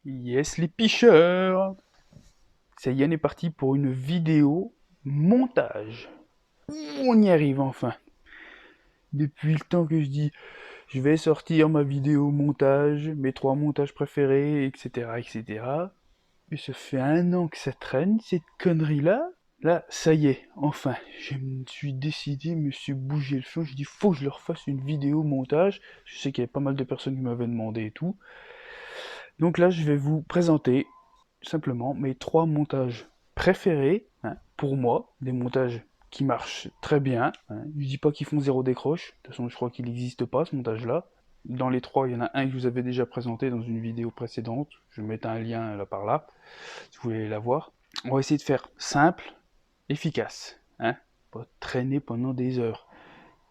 Yes les picheurs! Ça y est, on est parti pour une vidéo montage. On y arrive enfin. Depuis le temps que je dis, je vais sortir ma vidéo montage, mes 3 montages préférés, etc., etc. Et ça fait 1 an que ça traîne, cette connerie-là. Là, ça y est, enfin, je me suis décidé, je me suis bougé le feu, j'ai dit, faut que je leur fasse une vidéo montage. Je sais qu'il y avait pas mal de personnes qui m'avaient demandé et tout. Donc là, je vais vous présenter simplement mes 3 montages préférés, hein, pour moi, des montages qui marchent très bien. Hein. Je dis pas qu'ils font zéro décroche, de toute façon je crois qu'il n'existe pas ce montage-là. Dans les 3, il y en a un que je vous avais déjà présenté dans une vidéo précédente, je vais mettre un lien là par là, si vous voulez la voir. On va essayer de faire simple, efficace, hein, pas traîner pendant des heures.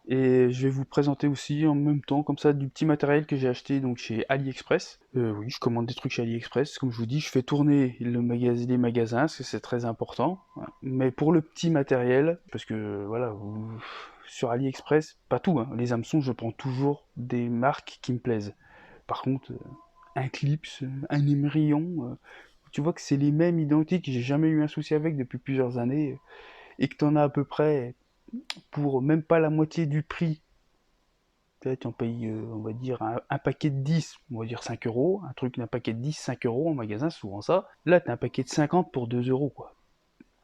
Et je vais vous présenter aussi en même temps, comme ça, du petit matériel que j'ai acheté donc chez AliExpress. Oui, je commande des trucs chez AliExpress. Comme je vous dis, je fais tourner les magasins, parce que c'est très important. Ouais. Mais pour le petit matériel, parce que voilà, sur AliExpress, pas tout, hein, les hameçons, je prends toujours des marques qui me plaisent. Par contre, un Clips, un Émerillon, tu vois que c'est les mêmes identiques, j'ai jamais eu un souci avec depuis plusieurs années, et que t'en as à peu près pour même pas la moitié du prix. Peut-être on paye, on va dire, un paquet de 10, on va dire 5 euros. Un truc d'un paquet de 10, 5 euros en magasin, souvent ça. Là, t'as un paquet de 50 pour 2 euros, quoi.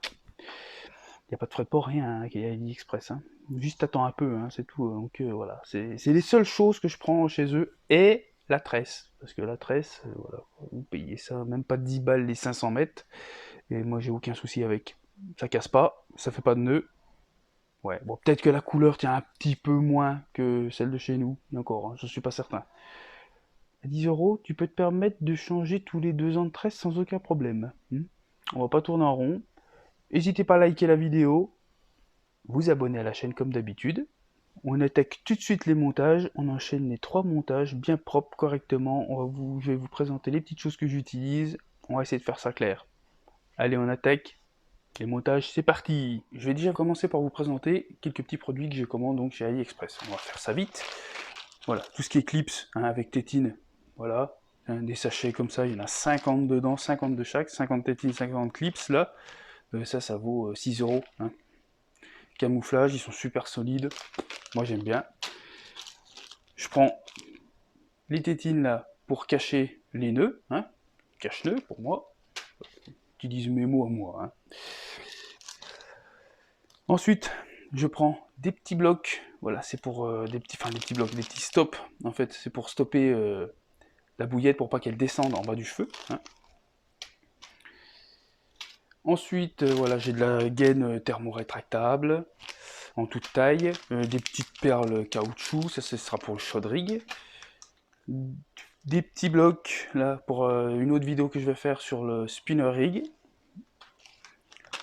Il n'y a pas de frais de port, rien, hein, qui est AliExpress. Hein. Juste attends un peu, hein, c'est tout. Donc voilà, c'est les seules choses que je prends chez eux. Et la tresse. Parce que la tresse, voilà, vous payez ça, même pas 10 balles les 500 mètres. Et moi, j'ai aucun souci avec. Ça casse pas, ça fait pas de nœud. Ouais, bon, peut-être que la couleur tient un petit peu moins que celle de chez nous, et encore, hein, je suis pas certain. À 10 euros, tu peux te permettre de changer tous les 2 ans de tresse sans aucun problème. On va pas tourner en rond. N'hésitez pas à liker la vidéo, vous abonner à la chaîne comme d'habitude. On attaque tout de suite les montages, on enchaîne les 3 montages bien propres, correctement. Je vais vous présenter les petites choses que j'utilise, on va essayer de faire ça clair. Allez, on attaque. Les montages, c'est parti. Je vais déjà commencer par vous présenter quelques petits produits que je commande donc chez AliExpress. On va faire ça vite. Voilà, tout ce qui est clips, hein, avec tétine, voilà. Hein, des sachets comme ça, il y en a 50 dedans, 50 de chaque, 50 tétines, 50 clips, là. Ça vaut 6 euros. Hein. Camouflage, ils sont super solides. Moi, j'aime bien. Je prends les tétines, là, pour cacher les nœuds. Hein. Cache-nœuds, pour moi. J'utilise mes mots à moi. Hein. Ensuite, je prends des petits blocs, voilà, c'est pour des petits blocs, des petits stops, en fait, c'est pour stopper la bouillette pour pas qu'elle descende en bas du cheveu. Hein. Ensuite, voilà, j'ai de la gaine thermorétractable, en toute taille, des petites perles caoutchouc, ça ce sera pour le chaudrig. Des petits blocs, là, pour une autre vidéo que je vais faire sur le spinner rig.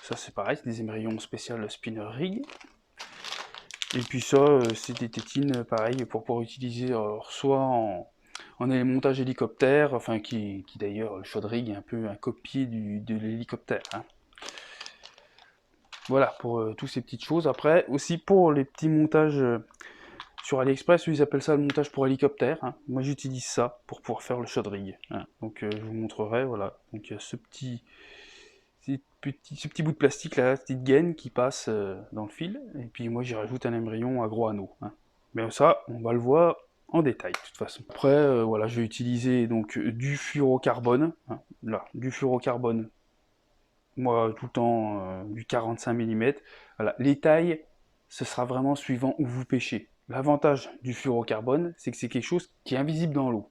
Ça c'est pareil, c'est des émerillons spécial spinner rig. Et puis ça, c'est des tétines, pareil, pour pouvoir utiliser soit en montage hélicoptère, enfin qui d'ailleurs, le chaudrig est un peu un copier de l'hélicoptère. Hein. Voilà, pour toutes ces petites choses. Après, aussi pour les petits montages sur AliExpress, ils appellent ça le montage pour hélicoptère. Hein. Moi j'utilise ça pour pouvoir faire le chaudrig. Hein. Donc je vous montrerai, voilà. Donc il y a ce petit bout de plastique là, cette petite gaine qui passe dans le fil, et puis moi j'y rajoute un émerillon à gros anneau. Hein. Mais ça, on va le voir en détail de toute façon. Après, voilà, je vais utiliser donc du fluorocarbone, hein, là, du fluorocarbone, moi tout le temps du 45 mm. Voilà, les tailles, ce sera vraiment suivant où vous pêchez. L'avantage du fluorocarbone, c'est que c'est quelque chose qui est invisible dans l'eau,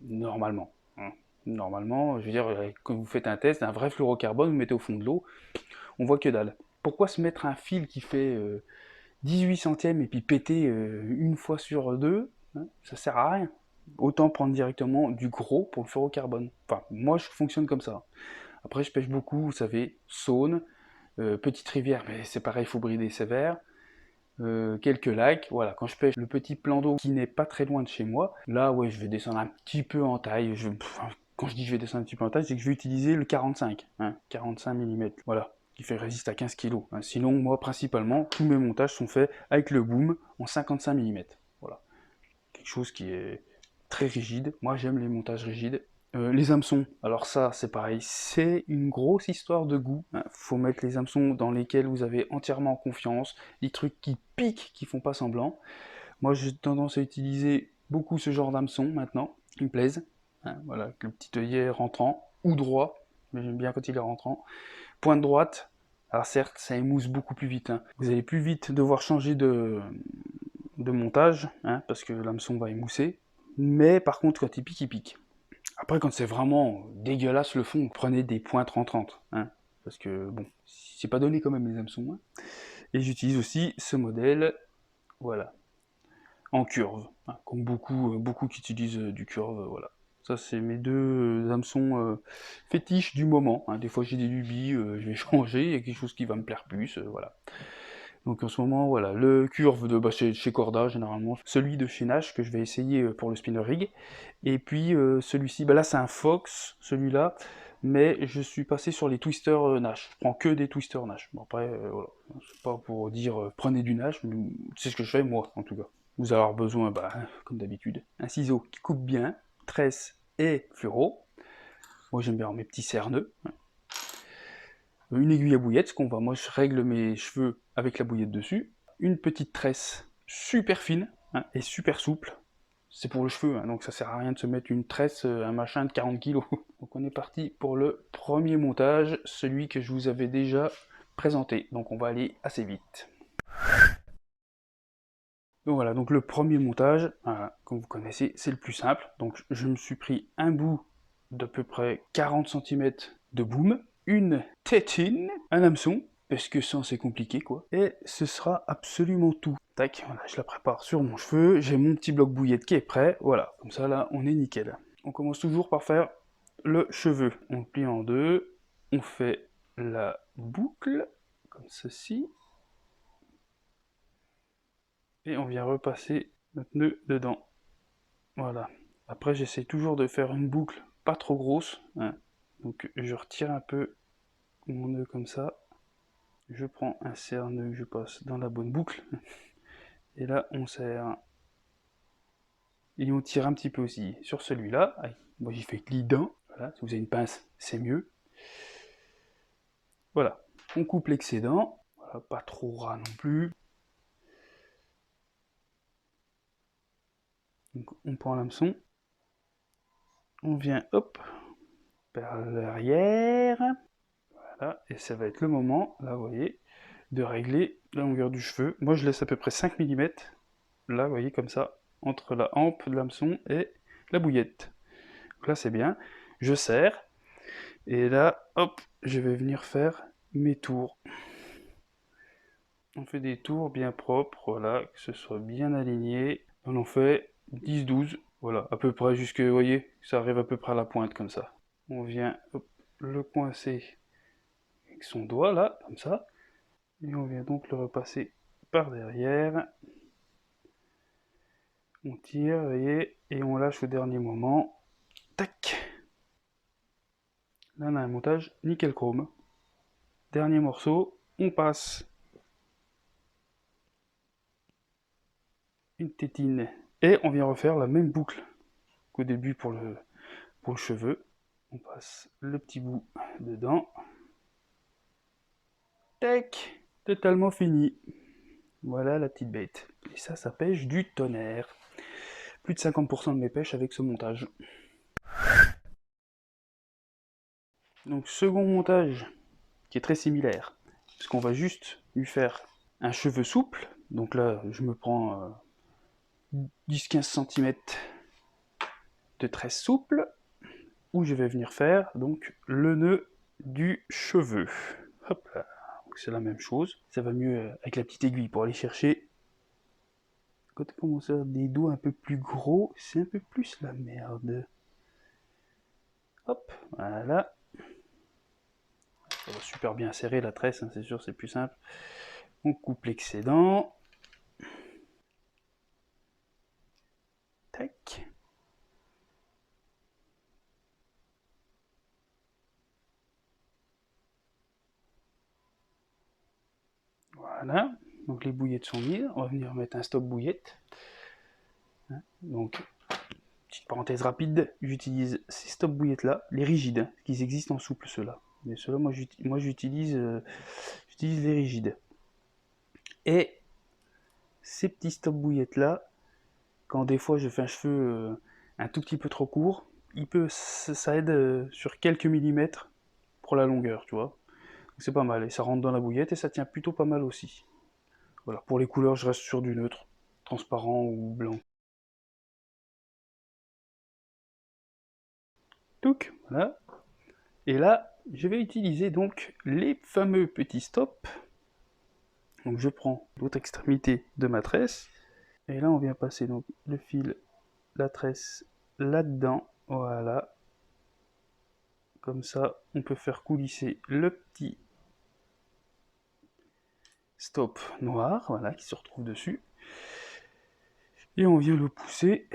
normalement. Hein. Normalement, je veux dire, quand vous faites un test, un vrai fluorocarbone, vous mettez au fond de l'eau, on voit que dalle. Pourquoi se mettre un fil qui fait 18 centièmes et puis péter une fois sur deux, hein, ça sert à rien. Autant prendre directement du gros pour le fluorocarbone. Enfin, moi je fonctionne comme ça. Après, je pêche beaucoup, vous savez, Saône, petite rivière, mais c'est pareil, il faut brider sévère. Quelques lacs, voilà, quand je pêche le petit plan d'eau qui n'est pas très loin de chez moi, là ouais je vais descendre un petit peu en taille, quand je dis je vais descendre un petit peu en taille, c'est que je vais utiliser le 45, hein, 45 mm, voilà, qui fait résiste à 15 kg. Hein. Sinon, moi principalement, tous mes montages sont faits avec le boom en 55 mm, voilà. quelque chose qui est très rigide. Moi, j'aime les montages rigides. Les hameçons, alors ça, c'est pareil, c'est une grosse histoire de goût. Hein. Faut mettre les hameçons dans lesquels vous avez entièrement confiance, des trucs qui piquent, qui font pas semblant. Moi, j'ai tendance à utiliser beaucoup ce genre d'hameçon maintenant, qui me plaisent. Hein, voilà, avec le petit œillet rentrant, ou droit, mais j'aime bien quand il est rentrant. Pointe droite, alors certes, ça émousse beaucoup plus vite. Hein. Vous allez plus vite devoir changer de montage, hein, parce que l'hameçon va émousser. Mais par contre, quand il pique, il pique. Après, quand c'est vraiment dégueulasse le fond, prenez des pointes rentrantes. Hein, parce que, bon, c'est pas donné quand même les hameçons. Hein. Et j'utilise aussi ce modèle, voilà, en curve, hein, comme beaucoup qui utilisent du curve, voilà. Ça, c'est mes deux hameçons fétiches du moment. Hein. Des fois, j'ai des lubies, je vais changer, il y a quelque chose qui va me plaire plus, voilà. Donc en ce moment, voilà, le curve de chez Corda, généralement, celui de chez Nash, que je vais essayer pour le spinner rig, et puis celui-ci, là c'est un Fox, celui-là, mais je suis passé sur les twisters Nash, je prends que des twisters Nash. Bon après, voilà, c'est pas pour dire prenez du Nash, mais c'est ce que je fais moi, en tout cas. Vous allez avoir besoin, comme d'habitude, un ciseau qui coupe bien, tresse et fluoro. Moi j'aime bien mes petits cerneux. Une aiguille à bouillette, moi je règle mes cheveux avec la bouillette dessus. Une petite tresse super fine, hein, et super souple. C'est pour le cheveu, hein, donc ça sert à rien de se mettre une tresse, un machin de 40 kg. Donc on est parti pour le premier montage, celui que je vous avais déjà présenté. Donc on va aller assez vite. Donc voilà, donc le premier montage, comme vous connaissez, c'est le plus simple. Donc je me suis pris un bout d'à peu près 40 cm de boom, une tétine, un hameçon, parce que ça c'est compliqué quoi. Et ce sera absolument tout. Tac, voilà, je la prépare sur mon cheveu, j'ai mon petit bloc bouillette qui est prêt, voilà, comme ça là on est nickel. On commence toujours par faire le cheveu. On le plie en deux, on fait la boucle, comme ceci, et on vient repasser notre nœud dedans. Voilà. Après, j'essaie toujours de faire une boucle pas trop grosse. Hein. Donc, je retire un peu mon nœud comme ça. Je prends un serre-nœud que je passe dans la bonne boucle. Et là, on serre. Et on tire un petit peu aussi sur celui-là. Moi, j'y fais que d'un. Voilà. Si vous avez une pince, c'est mieux. Voilà. On coupe l'excédent. Voilà, pas trop ras non plus. Donc, on prend l'hameçon. On vient, hop, vers l'arrière. Voilà. Et ça va être le moment, là, vous voyez, de régler la longueur du cheveu. Moi, je laisse à peu près 5 mm, là, vous voyez, comme ça, entre la hampe de l'hameçon et la bouillette. Donc là, c'est bien. Je serre, et là, hop, je vais venir faire mes tours. On fait des tours bien propres, voilà, que ce soit bien aligné. On en fait 10-12, voilà, à peu près jusque, vous voyez, ça arrive à peu près à la pointe, comme ça. On vient, hop, le coincer avec son doigt, là, comme ça. Et on vient donc le repasser par derrière. On tire, vous voyez, et on lâche au dernier moment. Tac. Là, on a un montage nickel chrome. Dernier morceau, on passe une tétine et on vient refaire la même boucle qu'au début pour le cheveu. On passe le petit bout dedans. Tac. Totalement fini. Voilà la petite bête. Et ça pêche du tonnerre. Plus de 50% de mes pêches avec ce montage. Donc second montage, qui est très similaire, parce qu'on va juste lui faire un cheveu souple. Donc là, je me prends 10-15 cm de tresse souple, où je vais venir faire donc le nœud du cheveu. Hop là, c'est la même chose. Ça va mieux avec la petite aiguille pour aller chercher. Quand on commence à avoir des doigts un peu plus gros, c'est un peu plus la merde. Hop, voilà. Ça va super bien serrer la tresse, hein, c'est sûr, c'est plus simple. On coupe l'excédent. Tac. Voilà. Donc les bouillettes sont mises. On va venir mettre un stop bouillette. hein. Donc, petite parenthèse rapide, j'utilise ces stop bouillettes là, les rigides, hein, qu'ils existent en souple ceux-là. Mais ceux-là, moi j'utilise les rigides. Et ces petits stop bouillettes là, quand des fois je fais un cheveu un tout petit peu trop court, ça aide sur quelques millimètres pour la longueur, tu vois. C'est pas mal, et ça rentre dans la bouillette et ça tient plutôt pas mal aussi. Voilà, pour les couleurs, je reste sur du neutre, transparent ou blanc. Donc, voilà. Et là, je vais utiliser donc les fameux petits stops. Donc je prends l'autre extrémité de ma tresse, et là on vient passer donc le fil, la tresse là-dedans, voilà. Comme ça, on peut faire coulisser le petit stop noir, voilà, qui se retrouve dessus. Et on vient le pousser,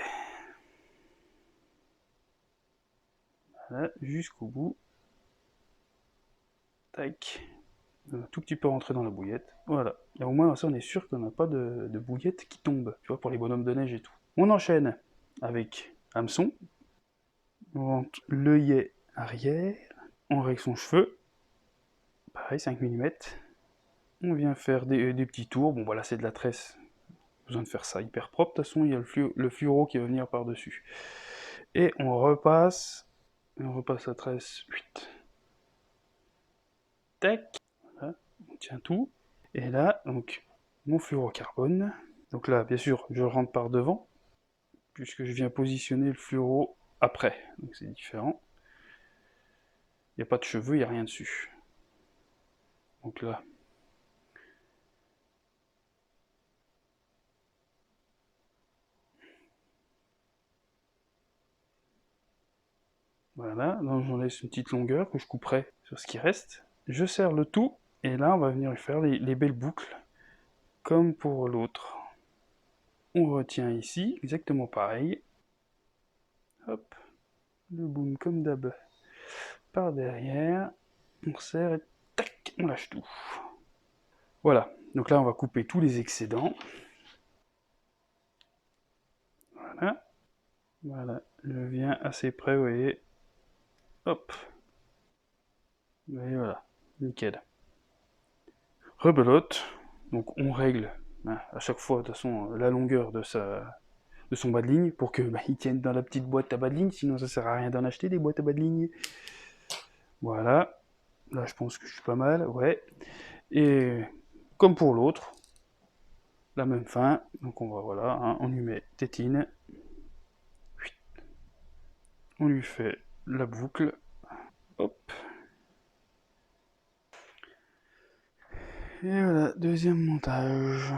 voilà, jusqu'au bout. Tac. Un tout petit peu rentrer dans la bouillette. Voilà. Et au moins, ça, on est sûr qu'on n'a pas de bouillette qui tombe, tu vois, pour les bonhommes de neige et tout. On enchaîne avec hameçon. On rentre l'œillet arrière. On règle son cheveu. Pareil, 5 mm. On vient faire des petits tours. Bon, voilà, c'est de la tresse. Besoin de faire ça hyper propre. De toute façon, il y a le fluoro qui va venir par-dessus. Et on repasse la tresse. Tac. Voilà. On tient tout. Et là, donc, mon fluorocarbone. Donc là, bien sûr, je rentre par devant, puisque je viens positionner le fluoro après. Donc c'est différent. Il n'y a pas de cheveux, il n'y a rien dessus. Donc là, voilà, donc j'en laisse une petite longueur que je couperai sur ce qui reste. Je serre le tout, et là on va venir faire les belles boucles, comme pour l'autre. On retient ici, exactement pareil. Hop, le boom comme d'hab par derrière. On serre et tac, on lâche tout. Voilà, donc là on va couper tous les excédents. Voilà, voilà, je viens assez près, vous voyez. Hop, et voilà, nickel. Rebelote, donc on règle hein, à chaque fois de toute façon la longueur de son bas de ligne pour que il tienne dans la petite boîte à bas de ligne, sinon ça sert à rien d'en acheter des boîtes à bas de ligne. Voilà, là je pense que je suis pas mal, ouais. Et comme pour l'autre, la même fin, donc on va voilà, hein, on lui met tétine, on lui fait la boucle, hop. Et voilà, deuxième montage.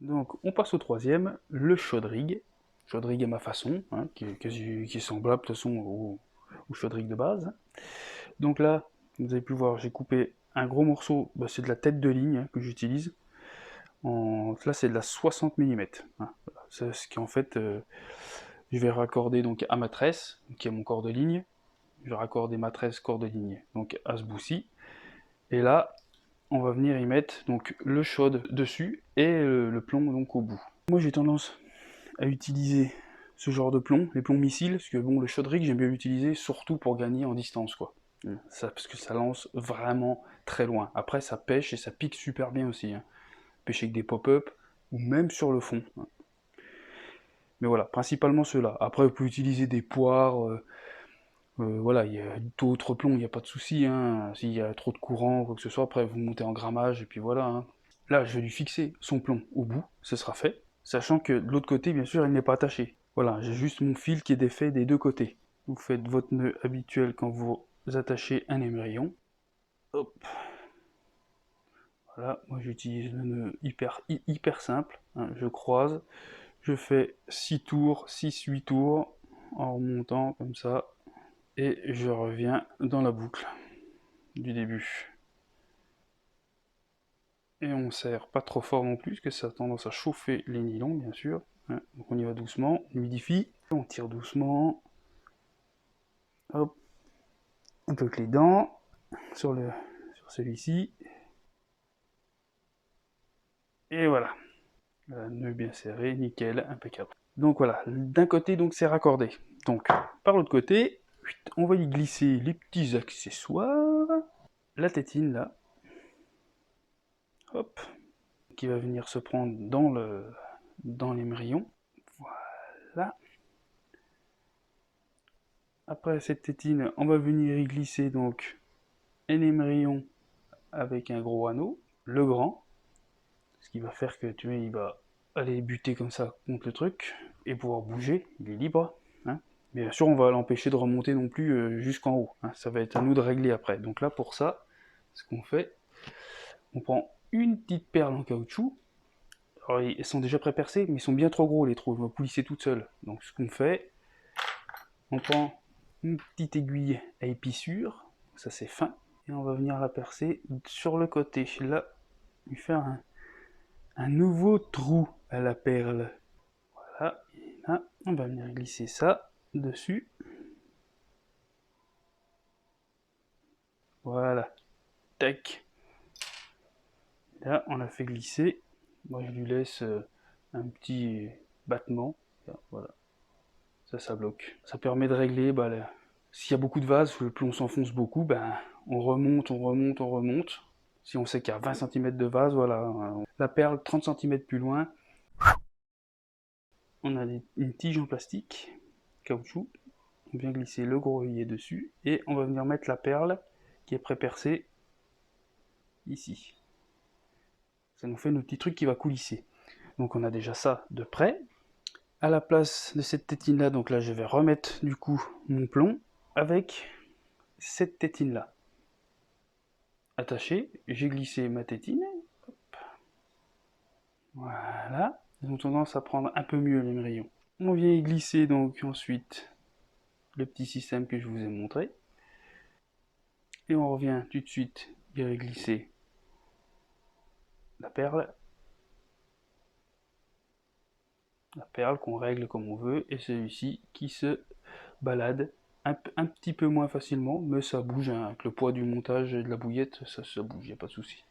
Donc on passe au troisième, le chaudrig. Chaudrig à ma façon, hein, qui est semblable de toute façon au chaudrig de base. Donc là, vous avez pu voir, j'ai coupé un gros morceau, bah, c'est de la tête de ligne hein, que j'utilise. Là c'est de la 60 mm. Hein, voilà. C'est ce qui en fait, je vais raccorder donc à ma tresse, qui est mon corps de ligne. Je vais raccorder ma tresse corps de ligne, donc à ce bout-ci. Et là, on va venir y mettre donc le chaude dessus et le plomb donc au bout. Moi j'ai tendance à utiliser ce genre de plomb, les plombs missiles, parce que bon, le chaudrig j'aime bien l'utiliser surtout pour gagner en distance quoi. Ça, parce que ça lance vraiment très loin. Après ça pêche et ça pique super bien aussi. Hein. Pêcher avec des pop-up ou même sur le fond. Hein. Mais voilà, principalement ceux-là. Après vous pouvez utiliser des poires, voilà, il y a d'autres plombs, il n'y a pas de souci. Hein. S'il y a trop de courant ou quoi que ce soit, après vous montez en grammage et puis voilà. Hein. Là, je vais lui fixer son plomb au bout, ce sera fait, sachant que de l'autre côté, bien sûr, il n'est pas attaché. Voilà, j'ai juste mon fil qui est défait des deux côtés. Vous faites votre nœud habituel quand vous attachez un émerillon. Hop. Voilà, moi j'utilise le nœud hyper simple. Hein. Je croise, je fais 6 tours, 6-8 tours, en remontant comme ça, et je reviens dans la boucle du début. Et on serre pas trop fort non plus, parce que ça a tendance à chauffer les nylons, bien sûr. Hein. Donc on y va doucement, on humidifie, on tire doucement. Hop, on toque les dents sur celui-ci. Et voilà. Nœud bien serré, nickel, impeccable. Donc voilà, d'un côté donc c'est raccordé. Donc par l'autre côté, on va y glisser les petits accessoires. La tétine là, hop, qui va venir se prendre dans l'émerillon. Voilà. Après cette tétine, on va venir y glisser donc un émerillon avec un gros anneau, le grand, ce qui va faire que tu vois, il va aller buter comme ça contre le truc et pouvoir bouger, il est libre. Hein. Bien sûr, on va l'empêcher de remonter non plus jusqu'en haut. Hein. Ça va être à nous de régler après. Donc là, pour ça, ce qu'on fait, on prend une petite perle en caoutchouc. Alors, ils sont déjà pré-percés, mais ils sont bien trop gros les trous, ils vont coulisser toutes seules. Donc ce qu'on fait, on prend une petite aiguille à épissure, ça c'est fin, et on va venir la percer sur le côté. Là, lui faire un nouveau trou à la perle. Voilà, et là, on va venir glisser ça dessus. Voilà, tac. Là, on l'a fait glisser. Moi, je lui laisse un petit battement. Voilà, ça bloque. Ça permet de régler, s'il y a beaucoup de vases, le plomb s'enfonce beaucoup, on remonte, on remonte, on remonte. Si on sait qu'il y a 20 cm de vase, voilà. La perle, 30 cm plus loin. On a une tige en plastique, caoutchouc. On vient glisser le gros œillet dessus et on va venir mettre la perle qui est pré-percée ici. Ça nous fait notre petit truc qui va coulisser. Donc on a déjà ça de près. À la place de cette tétine là, donc là je vais remettre du coup mon plomb avec cette tétine là. Attaché, j'ai glissé ma tétine. Hop. Voilà. Ils ont tendance à prendre un peu mieux l'émerillon. On vient y glisser donc ensuite le petit système que je vous ai montré. Et on revient tout de suite y glisser la perle. La perle qu'on règle comme on veut. Et celui-ci qui se balade un petit peu moins facilement, mais ça bouge. Hein, avec le poids du montage et de la bouillette, ça bouge, il n'y a pas de souci.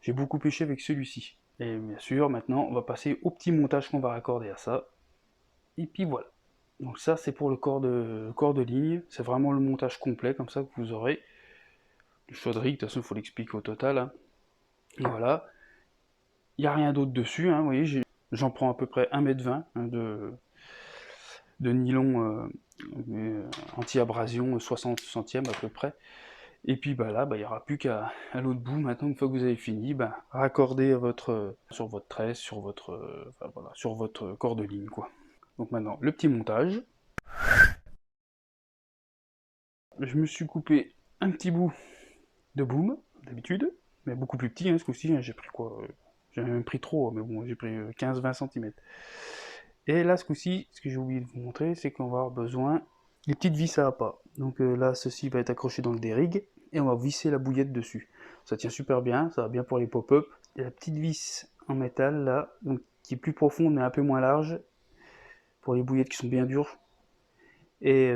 J'ai beaucoup pêché avec celui-ci. Et bien sûr, maintenant, on va passer au petit montage qu'on va raccorder à ça. Et puis voilà. Donc ça, c'est pour le corps de ligne. C'est vraiment le montage complet, comme ça que vous aurez. Le chaudry, de toute façon, il faut l'expliquer au total. Hein. Voilà. Il n'y a rien d'autre dessus. Hein. Vous voyez, j'en prends à peu près 1,20 m de nylon anti-abrasion, 60 centièmes à peu près. Et puis là, il n'y aura plus qu'à l'autre bout, maintenant, une fois que vous avez fini, raccorder sur votre tresse, sur votre corps de ligne. Quoi. Donc maintenant, le petit montage. Je me suis coupé un petit bout de boom, d'habitude, mais beaucoup plus petit, hein, ce coup-ci, hein, j'ai pris quoi j'ai même pris trop, mais bon, j'ai pris 15-20 cm. Et là, ce coup-ci, ce que j'ai oublié de vous montrer, c'est qu'on va avoir besoin des petites vis à appât. Donc là, ceci va être accroché dans le dérigue, et on va visser la bouillette dessus. Ça tient super bien, ça va bien pour les pop-up. Et la petite vis en métal, là, donc, qui est plus profonde, mais un peu moins large, pour les bouillettes qui sont bien dures. Et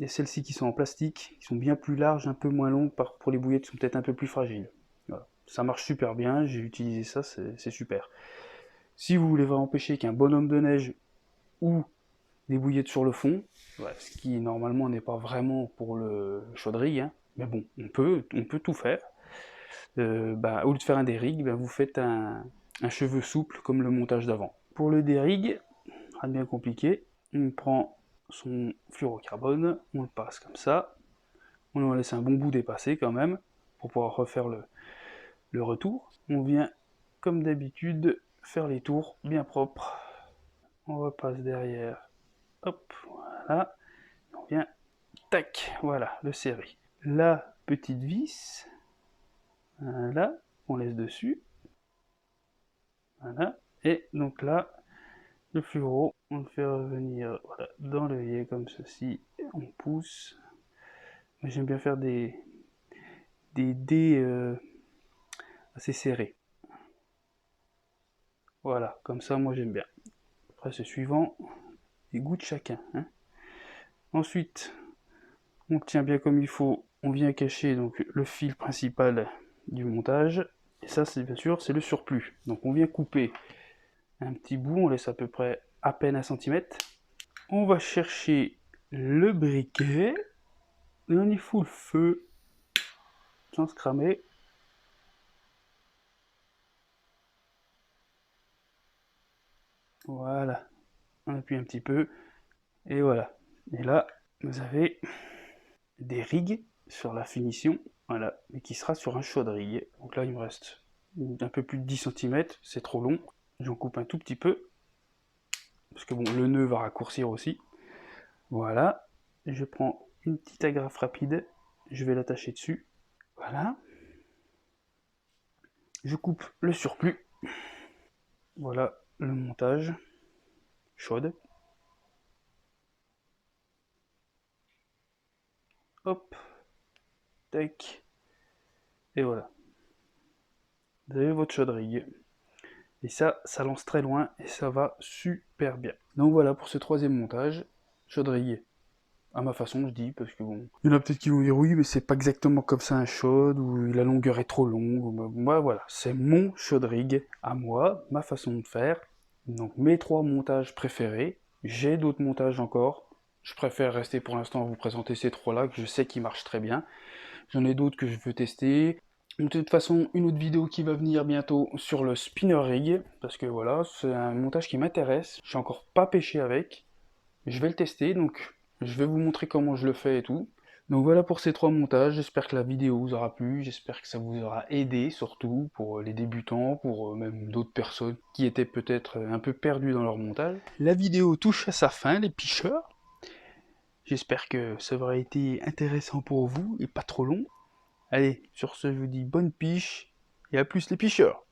celles-ci qui sont en plastique, qui sont bien plus larges, un peu moins longues, pour les bouillettes qui sont peut-être un peu plus fragiles. Voilà. Ça marche super bien, j'ai utilisé ça, c'est super. Si vous voulez vraiment pêcher qu'un bonhomme de neige ou des bouillettes sur le fond, ce qui normalement n'est pas vraiment pour le chaudry, hein, mais bon, on peut tout faire. Au lieu de faire un dérigue, vous faites un cheveu souple comme le montage d'avant. Pour le dérigue, rien de bien compliqué, on prend son fluorocarbone, on le passe comme ça, on en laisse un bon bout dépassé quand même, pour pouvoir refaire le retour. On vient, comme d'habitude, faire les tours bien propres. On repasse derrière, hop, voilà, on vient, tac, voilà, le serrer. La petite vis, voilà, on laisse dessus, voilà, et donc là, le fluoro, on le fait revenir voilà, dans l'œillet comme ceci, et on pousse. J'aime bien faire des dés assez serrés. Voilà, comme ça moi j'aime bien. Après c'est suivant les goûts de chacun. Hein. Ensuite, on tient bien comme il faut, on vient cacher donc le fil principal du montage. Et ça, c'est bien sûr, c'est le surplus. Donc on vient couper un petit bout, on laisse à peu près à peine 1 cm. On va chercher le briquet et on y fout le feu sans se cramer. Voilà, on appuie un petit peu et voilà. Et là, vous avez des rigues sur la finition, voilà, et qui sera sur un chaud-rigue. Donc là, il me reste un peu plus de 10 cm, c'est trop long. J'en coupe un tout petit peu, parce que bon, le nœud va raccourcir aussi. Voilà, je prends une petite agrafe rapide, je vais l'attacher dessus. Voilà. Je coupe le surplus. Voilà le montage. Chaude. Hop. Tac. Et voilà. Vous avez votre chaudrigue. Et ça lance très loin et ça va super bien. Donc voilà pour ce troisième montage. Chaudrigue. À ma façon, je dis, parce que bon... Il y en a peut-être qui vont dire oui, mais c'est pas exactement comme ça un chaude, ou la longueur est trop longue. Moi, voilà, c'est mon chaudrigue à moi, ma façon de faire. Donc mes 3 montages préférés. J'ai d'autres montages encore. Je préfère rester pour l'instant à vous présenter ces 3-là, que je sais qu'ils marchent très bien. J'en ai d'autres que je veux tester. De toute façon, une autre vidéo qui va venir bientôt sur le spinner rig, parce que voilà, c'est un montage qui m'intéresse. Je suis encore pas pêché avec. Je vais le tester, donc je vais vous montrer comment je le fais et tout. Donc voilà pour ces 3 montages, j'espère que la vidéo vous aura plu, j'espère que ça vous aura aidé, surtout pour les débutants, pour même d'autres personnes qui étaient peut-être un peu perdues dans leur montage. La vidéo touche à sa fin, les picheurs. J'espère que ça aura été intéressant pour vous et pas trop long. Allez, sur ce, je vous dis bonne piche et à plus les picheurs.